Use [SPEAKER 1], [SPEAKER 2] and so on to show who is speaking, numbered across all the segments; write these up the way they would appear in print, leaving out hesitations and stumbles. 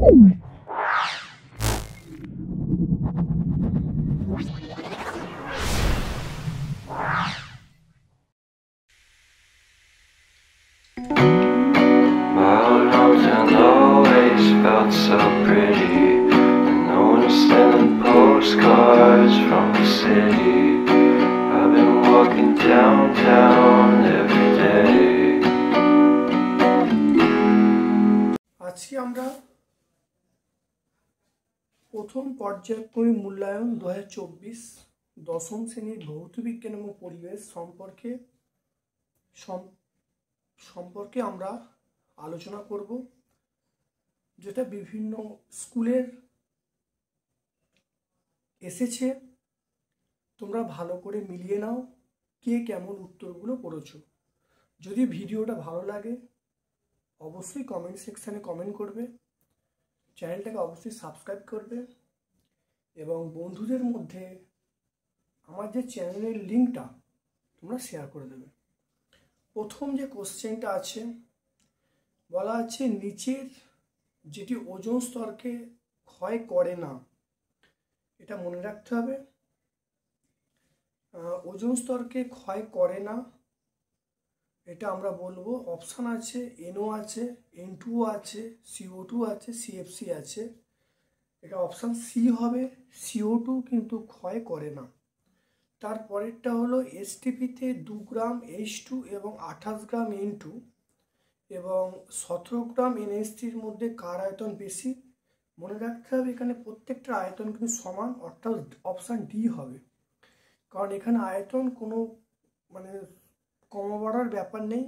[SPEAKER 1] So pretty, and no one's sending postcards from the city. I've been walking downtown every day.
[SPEAKER 2] আজকে আমরা প্রথম পর্যায়ক্রমে মূল্যায়ন 2024 দশম শ্রেণীর ভৌত বিজ্ঞান এবং পরিবেশ সম্পর্কে আমরা আলোচনা করব, যেটা বিভিন্ন স্কুলের এসেছে। তোমরা ভালো করে মিলিয়ে নাও কে কেমন উত্তরগুলো করেছো। যদি ভিডিওটা ভালো লাগে অবশ্যই কমেন্ট সেকশানে কমেন্ট করবে, চ্যানেলটাকে অবশ্যই সাবস্ক্রাইব করবে এবং বন্ধুদের মধ্যে আমার যে চ্যানেলের লিঙ্কটা তোমরা শেয়ার করে দেবে। প্রথম যে কোশ্চেনটা আছে, বলা আছে নিচের যেটি ওজোন স্তরকে ক্ষয় করে না, এটা মনে রাখতে হবে। ওজোন স্তরকে ক্ষয় করে না, এটা আমরা বলবো অপশান আছে NO আছে, N2O আছে, CO2 আছে, CFC আছে। এটা অপশান সি হবে, CO2 কিন্তু ক্ষয় করে না। তারপরেরটা হলো STPতে 2 গ্রাম H2 এবং 28 গ্রাম N2 এবং 17 গ্রাম NH3-র মধ্যে কার আয়তন বেশি। মনে রাখতে হবে এখানে প্রত্যেকটা আয়তন কিন্তু সমান, অর্থাৎ অপশান ডি হবে, কারণ এখানে আয়তন কোনো কমা বাড়ার ব্যাপার নেই।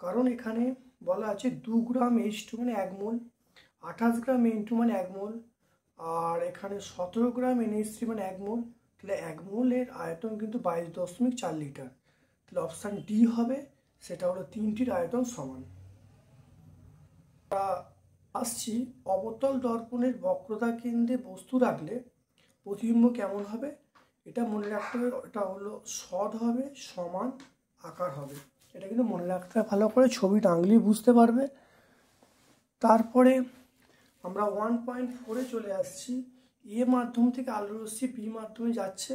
[SPEAKER 2] কারণ এখানে বলা আছে 2 গ্রাম H2 মানে 1 মোল, 28 গ্রাম N2 মানে 1 মোল, আর এখানে 17 গ্রাম NH3 মানে 1 মোল। তাহলে 1 মোলের আয়তন কিন্তু 22.4 লিটার। তাহলে অপশান ডি হবে, সেটা হলো তিনটির আয়তন সমান। আসছি অবতল দর্পণের বক্রতা কেন্দ্রে বস্তু রাখলে প্রতিবিম্ব কেমন হবে। এটা মনে রাখতে হবে, এটা হলো সৎ হবে, সমান আকার হবে। এটা কিন্তু মনে রাখতে হবে ভালো করে, ছবিটা আঁকলেই বুঝতে পারবে। তারপরে আমরা 1.4-এ চলে আসছি। এ মাধ্যম থেকে আলোর রশ্মি বি মাধ্যমে যাচ্ছে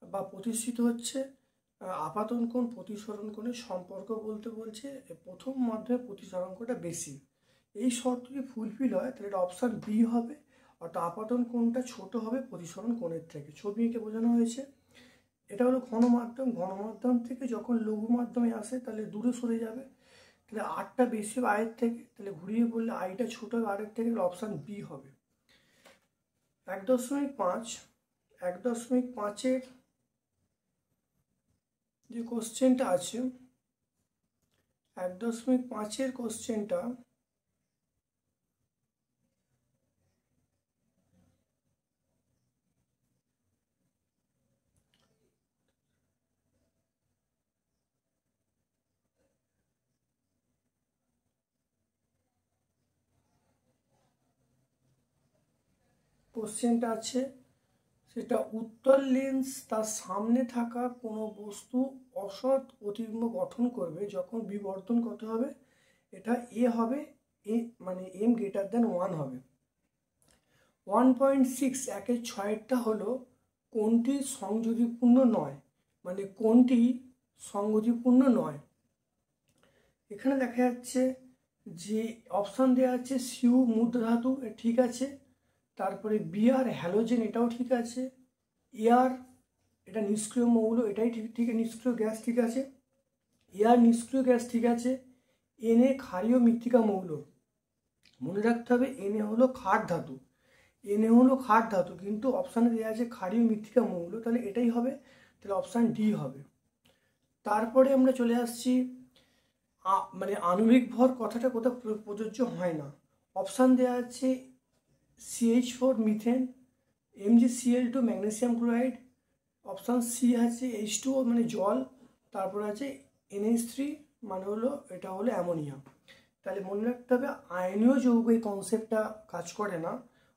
[SPEAKER 2] বা প্রতিষ্ঠিত হচ্ছে। আপাতন কোণ প্রতিসরণ কোণের সম্পর্ক বলতে বলছে প্রথম মাধ্যমে প্রতিসরণ কোণটা বেশি। এই শর্তটি ফুলফিল হয় তাহলে এটা অপশান বি হবে, অর্থাৎ আপাতন কোণটা ছোট হবে প্রতিসরণ কোণের থেকে। ছবি এঁকে বোঝানো হয়েছে। এটা হলো ঘন মাধ্যম, ঘন মাধ্যম থেকে যখন লঘু মাধ্যমে আসে তাহলে দূরে সরে যাবে, তাহলে আরটা বেশি হবে আয়ের থেকে, তাহলে ঘুরিয়ে বললে আইটা ছোট হবে আরের থেকে, অপশান বি হবে। 1.5-এর যে কোশ্চেনটা আছে, 1.5-এর কোশ্চেনটা আছে, সেটা উত্তল লেন্স তার সামনে থাকা কোনো বস্তু অসৎ প্রতিবিম্ব গঠন করবে যখন বিবর্তন কত হবে, এটা এ হবে, m greater than 1 হবে। 1.6-1.6-টা হলো কোনটি সংযোগীপূর্ণ নয়, কোনটি সংগতিপূর্ণ নয়। এখানে দেখা যাচ্ছে যে অপশান দেওয়া আছে সিউ মুদ্রা ধাতু, ঠিক আছে। তারপরে বিআর হ্যালোজেন, এটাও ঠিক আছে। এয়ার এটা নিষ্ক্রিয় মৌল, এটাই ঠিক নিষ্ক্রিয় গ্যাস, ঠিক আছে। এয়ার নিষ্ক্রিয় গ্যাস, ঠিক আছে। এনএ ক্ষারীয় মৃত্তিকা মৌল, মনে রাখতে হবে এনএ হলো ক্ষার ধাতু, কিন্তু অপশানে দেওয়া আছে ক্ষারীয় মৃত্তিকা মৌল, তাহলে এটাই হবে, তাহলে অপশান ডি হবে। তারপরে আমরা চলে আসছি আণবিক ভর কথাটা কোথাও প্রযোজ্য হয় না। অপশান দেওয়া আছে CH4 methane, MgCl2 magnesium chloride, option C আছে H2O জল, তারপর আছে NH3 এটা হলো অ্যামোনিয়া। তাহলে মনে রাখতে হবে আয়নীয় যৌগ এই কনসেপ্টটা কাজ করে না,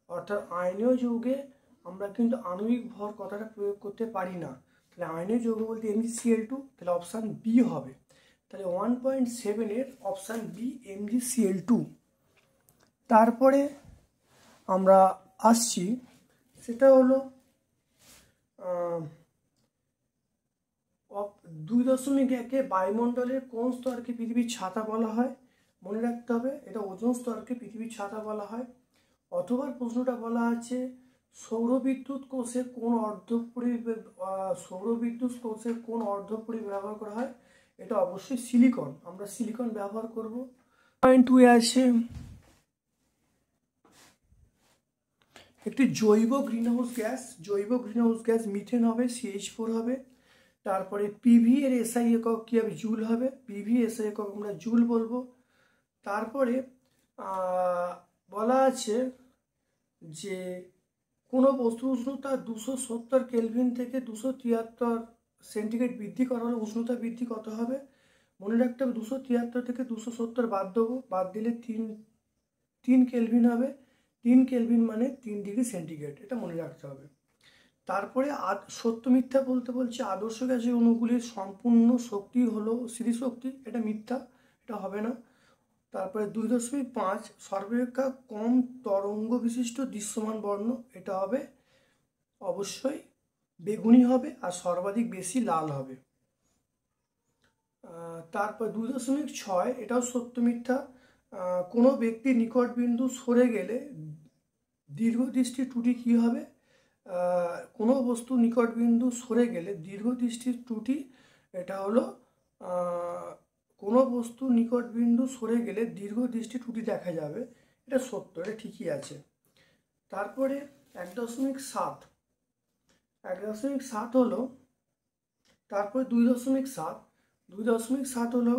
[SPEAKER 2] অর্থাৎ আয়নীয় যৌগে আমরা কিন্তু আণবিক ভর কথাটা প্রয়োগ করতে পারি না। তাহলে আয়নীয় যৌগ বলতে MgCl2, তাহলে অপশান বি হবে। তাহলে 1.7-এর অপশান বি MgCl2। তারপরে আমরা আসছি সেটা হলো 2.1 বায়ুমণ্ডলের কোন স্তরকে পৃথিবীর ছাতা বলা হয়? মনে রাখতে হবে এটা ওজোন স্তরকে পৃথিবীর ছাতা বলা হয়। অথবা প্রশ্নটা বলা আছে সৌরবিদ্যুৎ কোষের কোন অর্ধপরিবাহী ব্যবহার করা হয়? এটা অবশ্যই সিলিকন, আমরা সিলিকন ব্যবহার করব। পয়েন্ট 2 আছে একটি জৈব গ্রিনহাউস গ্যাস মিথেন হবে, CH4 হবে। তারপরে পিভি এর এসআই একক কী হবে? জুল হবে। পিভি এসআই একক আমরা জুল বলবো। তারপরে বলা আছে যে কোনো বস্তুর উষ্ণতা 270 কেলভিন থেকে 273 সেন্টিগ্রেড বৃদ্ধি করা হলে উষ্ণতা বৃদ্ধি কত হবে? মনে রাখতে হবে 273 থেকে 270 বাদ দেবো, বাদ দিলে 3 কেলভিন হবে। 3 কেলভিন মানে 3 ডিগ্রি সেন্টিগ্রেড, এটা মনে রাখতে হবে। তারপরে সত্য মিথ্যা বলতে বলছে আদর্শ গ্যাসের অণুগুলির সম্পূর্ণ শক্তি হলো স্থিতিশক্তি, এটা মিথ্যা, এটা হবে না। তারপরে 2.5 সর্বাপেক্ষা কম তরঙ্গ বিশিষ্ট দৃশ্যমান বর্ণ, এটা হবে অবশ্যই বেগুনি হবে, আর সর্বাধিক বেশি লাল হবে। তারপর 2.6 এটাও সত্য মিথ্যা, কোনো ব্যক্তির নিকট বিন্দু সরে গেলে দীর্ঘদৃষ্টির ত্রুটি কী হবে? কোনো বস্তু নিকট বিন্দু সরে গেলে দীর্ঘদৃষ্টির ত্রুটি, এটা হলো কোনো বস্তু নিকট বিন্দু সরে গেলে দীর্ঘদৃষ্টি ত্রুটি দেখা যাবে, এটা সত্য, এটা ঠিকই আছে। তারপরে 1.7 হলো, তারপরে 2.7 হলো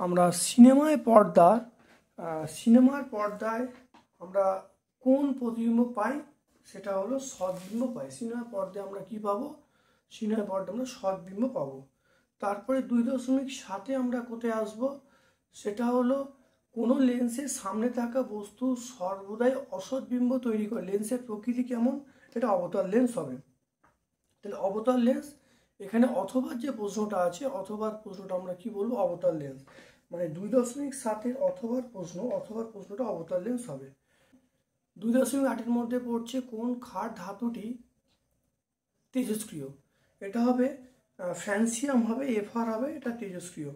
[SPEAKER 2] আমরা সিনেমার পর্দায় আমরা কোন প্রতিবিম্ব পাই? সেটা হলো সদ্বিম্ব পাই। সিনেমার পর্দায় আমরা কি পাবো? সিনেমার পর্দায় আমরা সদ্বিম্ব পাবো। তারপরে 2.7 আমরা কোথায় আসবো? সেটা হলো কোনো লেন্সের সামনে থাকা বস্তু সর্বদাই অসৎবিম্ব তৈরি করে। লেন্সের প্রকৃতি কেমন? এটা অবতল লেন্স হবে। তাহলে অবতল লেন্স, এখানে অথবা যে প্রশ্নটা আছে, অথবার প্রশ্নটা আমরা কি বলবো? অবতল লেন্স, মানে 2.7 অথবার প্রশ্নটা অবতল লেন্স হবে। 2.8 মধ্যে পড়ছে কোন ক্ষার ধাতুটি তেজস্ক্রিয়? এটা হবে ফ্রান্সিয়াম হবে, FR হবে, এটা তেজস্ক্রিয়।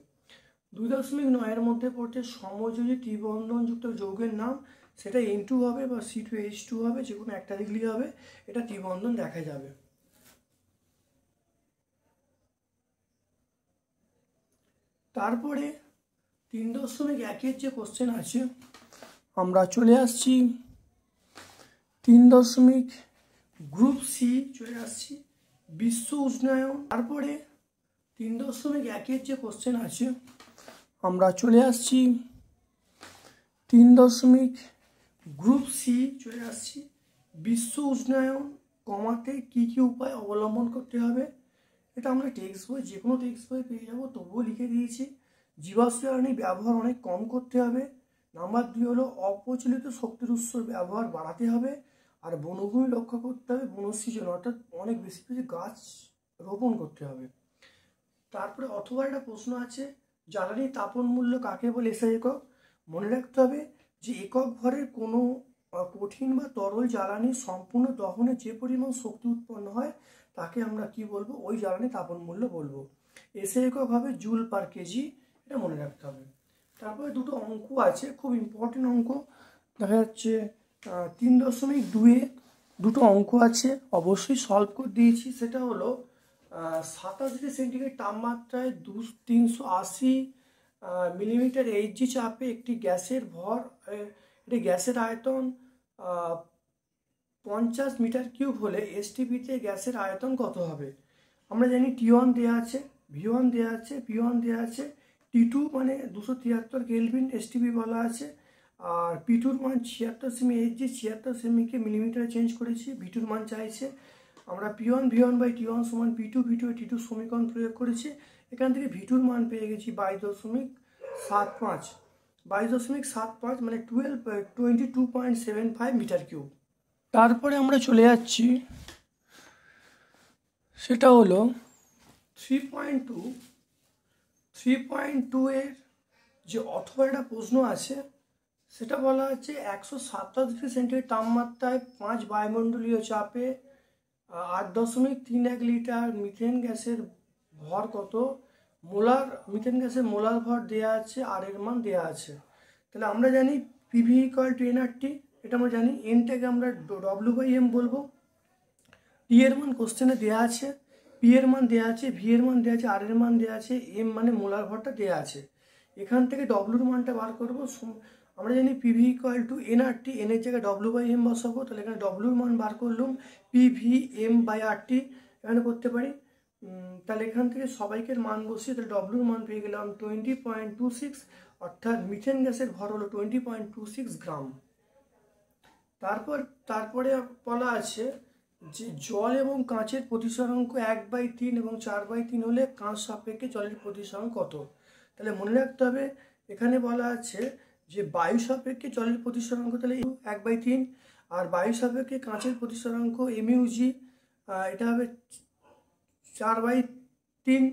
[SPEAKER 2] 2.9 মধ্যে পড়ছে সমযোজী ত্রিবন্ধনযুক্ত যৌগের নাম, সেটা N2 হবে বা C2H2 হবে, যে কোনো একটা লিখলেই হবে, এটা ত্রিবন্ধন দেখা যাবে। তারপরে 3.1 যে কোশ্চেন আছে, আমরা চলে আসছি 3. গ্রুপ সি চলে আসছি, বিশ্ব উষ্ণায়ন। তারপরে 3.1 যে কোশ্চেন আছে, আমরা চলে আসছি 3. গ্রুপ সি চলে আসছি, বিশ্ব উষ্ণায়ন কমাতে কি কি উপায় অবলম্বন করতে হবে? এটা আমরা টেক্সট বই, যে কোনো টেক্সট বই পেয়ে যাবো, তবুও লিখে দিয়েছি। জীবাশ্ম জ্বালানি ব্যবহার অনেক কম করতে হবে। নাম্বার 2 হলো অপ্রচলিত শক্তির উৎসর ব্যবহার বাড়াতে হবে। আর বনভূমি রক্ষা করতে হবে, বনসৃজন অর্থাৎ অনেক বেশি বেশি গাছ রোপণ করতে হবে। তারপরে অথবা একটা প্রশ্ন আছে জ্বালানি তাপন মূল্য কাকে বলে? এসআই একক। মনে রাখতে হবে যে একক ভরের কোনো কঠিন বা তরল জ্বালানি সম্পূর্ণ দহনে যে পরিমাণ শক্তি উৎপন্ন হয় তাকে আমরা কি বলবো? ওই জ্বালানি তাপন মূল্য বলবো। এসআই একক হবে জুল পার কেজি, এটা মনে রাখতে হবে। তারপরে দুটো অঙ্ক আছে, খুব ইম্পর্টেন্ট অঙ্ক, দেখা যাচ্ছে 3.2 দুটো অঙ্ক আছে, অবশ্যই সলভ করে দিয়েছি। সেটা হলো 27 ডিগ্রি সেন্টিগ্রেড তাপমাত্রায় 380 মিলিমিটার Hg চাপে একটি গ্যাসের ভর, একটি গ্যাসের আয়তন 50 মিটার কিউব হলে এসটিপিতে গ্যাসের আয়তন কত হবে? আমরা জানি T1 দেওয়া আছে, V1 দেওয়া আছে, P1 দেওয়া আছে, T2 মানে 273 কেলভিন এসটিপি বলা আছে, আর P2-র মান 76 সেমি Hg, 76 সেমিকে মিলিমিটারে চেঞ্জ করেছি, V2-র মান চাইছে। আমরা P1 V1/T1 সমান P2 T2 সমীকরণ প্রয়োগ করেছি, এখান থেকে V2-র মান পেয়ে গেছি 22.75 মানে 22.75 মিটার কিউব। তারপরে আমরা চলে যাচ্ছি, সেটা হলো 3.2 এর যে অথবা একটা প্রশ্ন আছে, সেটা বলা হচ্ছে 127°C তাপমাত্রায় 5 বায়ুমণ্ডলীয় চাপে 8.31 লিটার মিথেন গ্যাসের ভর কত মোলার, মিথেন গ্যাসের মোলার ভর দেওয়া আছে, আর এর মান দেওয়া আছে। তাহলে আমরা জানি পিভি ইকুয়াল টু এনআরটি, এটা আমরা জানি। এনটাকে আমরা W/M বলবো। টি এর মান কোশ্চেনে দেওয়া আছে, পি এর মান দেওয়া আছে, ভি এর মান দেওয়া আছে, আর এর মান দেওয়া আছে, এম মানে মোলার ভরটা দেওয়া আছে। এখান থেকে ডব্লুর মানটা বার করবো। আমরা জানি PV equal to nRT, N এর জায়গায় W/M বসাবো। তাহলে এখানে ডব্লুর মান বার করলাম PVM/RT, এখানে করতে পারি। তাহলে এখান থেকে সবাইকে মান বসিয়ে তাহলে ডব্লুর মান পেয়ে গেলাম 20.26, অর্থাৎ মিথেন গ্যাসের ভর হলো 20.26 গ্রাম। তারপরে বলা আছে যে জল এবং কাঁচের প্রতিসরাঙ্ক 1/3 এবং 4/3 হলে কাঁচ সাপেক্ষে জলের প্রতিসরাঙ্ক কত? তাহলে মনে রাখতে হবে এখানে বলা আছে যে বায়ু সাপেক্ষে জলের প্রতিসরাঙ্ক তাহলে 1/3, আর বায়ু সাপেক্ষে কাঁচের প্রতিসরাঙ্ক MUG, এটা হবে 4/3।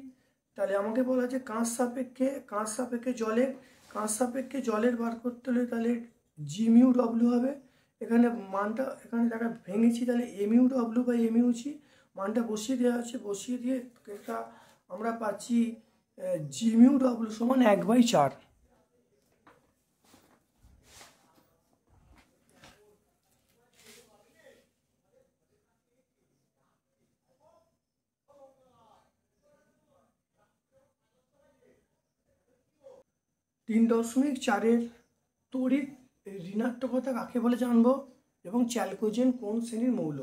[SPEAKER 2] তাহলে আমাকে বলা আছে কাঁচ সাপেক্ষে জলের বার করতে হলে তাহলে GμW হবে। এখানে মানটা এখানে দেখা ভেঙেছি, তাহলে MUW/MUG মানটা বসিয়ে দেওয়া আছে। বসিয়ে দিয়ে এটা আমরা পাচ্ছি GμW সমান 1/4। তিন 3.4 তড়িৎ ঋণাত্মকতা কাকে বলে জানবো, এবং চ্যালকোজেন কোন শ্রেণীর মৌল?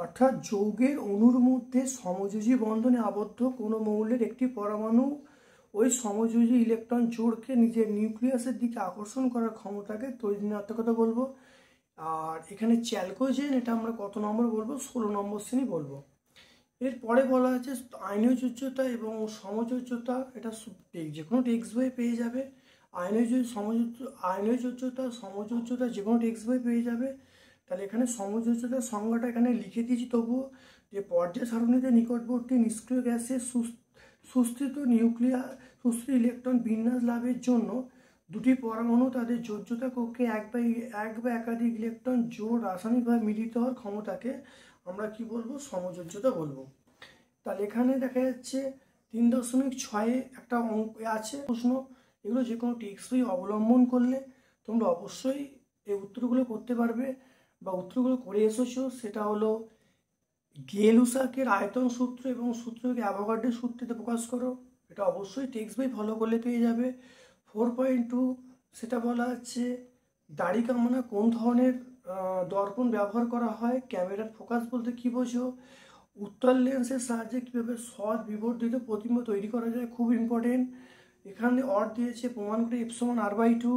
[SPEAKER 2] অর্থাৎ যৌগের অণুর মধ্যে সমযোজী বন্ধনে আবদ্ধ কোনো মৌলের একটি পরমাণু ওই সমযোজী ইলেকট্রন জোড়কে নিজের নিউক্লিয়াসের দিকে আকর্ষণ করার ক্ষমতাকে তড়িৎ ঋণাত্মকতা বলবো। আর এখানে চ্যালকোজেন, এটা আমরা কত নম্বর বলবো? 16 নম্বর শ্রেণী বলবো। এরপরে বলা আছে আয়নীয় যোজ্যতা এবং সমযোজ্যতা, এটা যে কোনো টেক্সট বই পেয়ে যাবে। আয়নীয় যোজ্যতা সমযোজ্যতা যে কোনো টেক্সট বই পেয়ে যাবে। তাহলে এখানে সমযোজ্যতার সংজ্ঞাটা এখানে লিখে দিয়েছি তবুও, যে পর্যায় সারণীতে নিকটবর্তী নিষ্ক্রিয় গ্যাসের সুস্থিত ইলেকট্রন বিন্যাস লাভের জন্য দুটি পরমাণু তাদের যোজ্যতা কক্ষে এক বা একাধিক ইলেকট্রন জোড় রাসায়নিকভাবে মিলিত হওয়ার ক্ষমতাকে আমরা কি বলবো? সমযোজ্যতা বলবো। তাহলে এখানে দেখা যাচ্ছে 3.6 একটা অঙ্ক আছে প্রশ্ন, এগুলো যে কোনো টেক্সট বই অবলম্বন করলে তোমরা অবশ্যই এই উত্তরগুলো করতে পারবে বা উত্তরগুলো করে এসেছো। সেটা হলো গেলুসাকের আয়তন সূত্র এবং সূত্রকে অ্যাভোগাড্রোর সূত্রে প্রকাশ করো, এটা অবশ্যই টেক্সট বই ফলো করলে পেয়ে যাবে। 4.2 সেটা বলা হচ্ছে দাড়ি কামানো কোন ধরনের দর্পণ ব্যবহার করা হয়, ক্যামেরার ফোকাস বলতে কি বোঝো, উত্তল লেন্সের সাহায্যে কীভাবে সৎ বিবর্ধিত প্রতিবিম্ব তৈরি করা যায়, খুব ইম্পর্টেন্ট। এখানে অর দিয়েছে প্রমাণ করে F সমান R/2।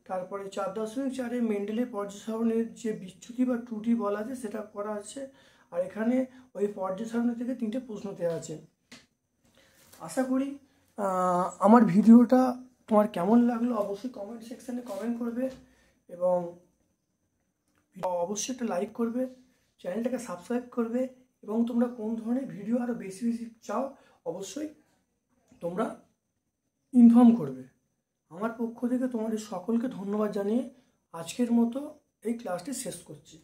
[SPEAKER 2] তারপরে 4.4 মেন্ডেলের পর্যায় সারণীর যে বিচ্যুতি বা ত্রুটি বলা আছে সেটা করা আছে। আর এখানে ওই পর্যায় সারণী থেকে 3টে প্রশ্ন দেওয়া আছে। আশা করি আমার ভিডিওটা তোমার কেমন লাগলো অবশ্যই কমেন্ট সেকশানে কমেন্ট করবে, এবং অবশ্যই একটা লাইক করবে, চ্যানেলটাকে সাবস্ক্রাইব করবে, এবং তোমরা কোন ধরনের ভিডিও আরও বেশি বেশি চাও অবশ্যই তোমরা ইনফর্ম করবে। আমার পক্ষ থেকে তোমাদের সকলকে ধন্যবাদ জানিয়ে আজকের মতো এই ক্লাসটি শেষ করছি।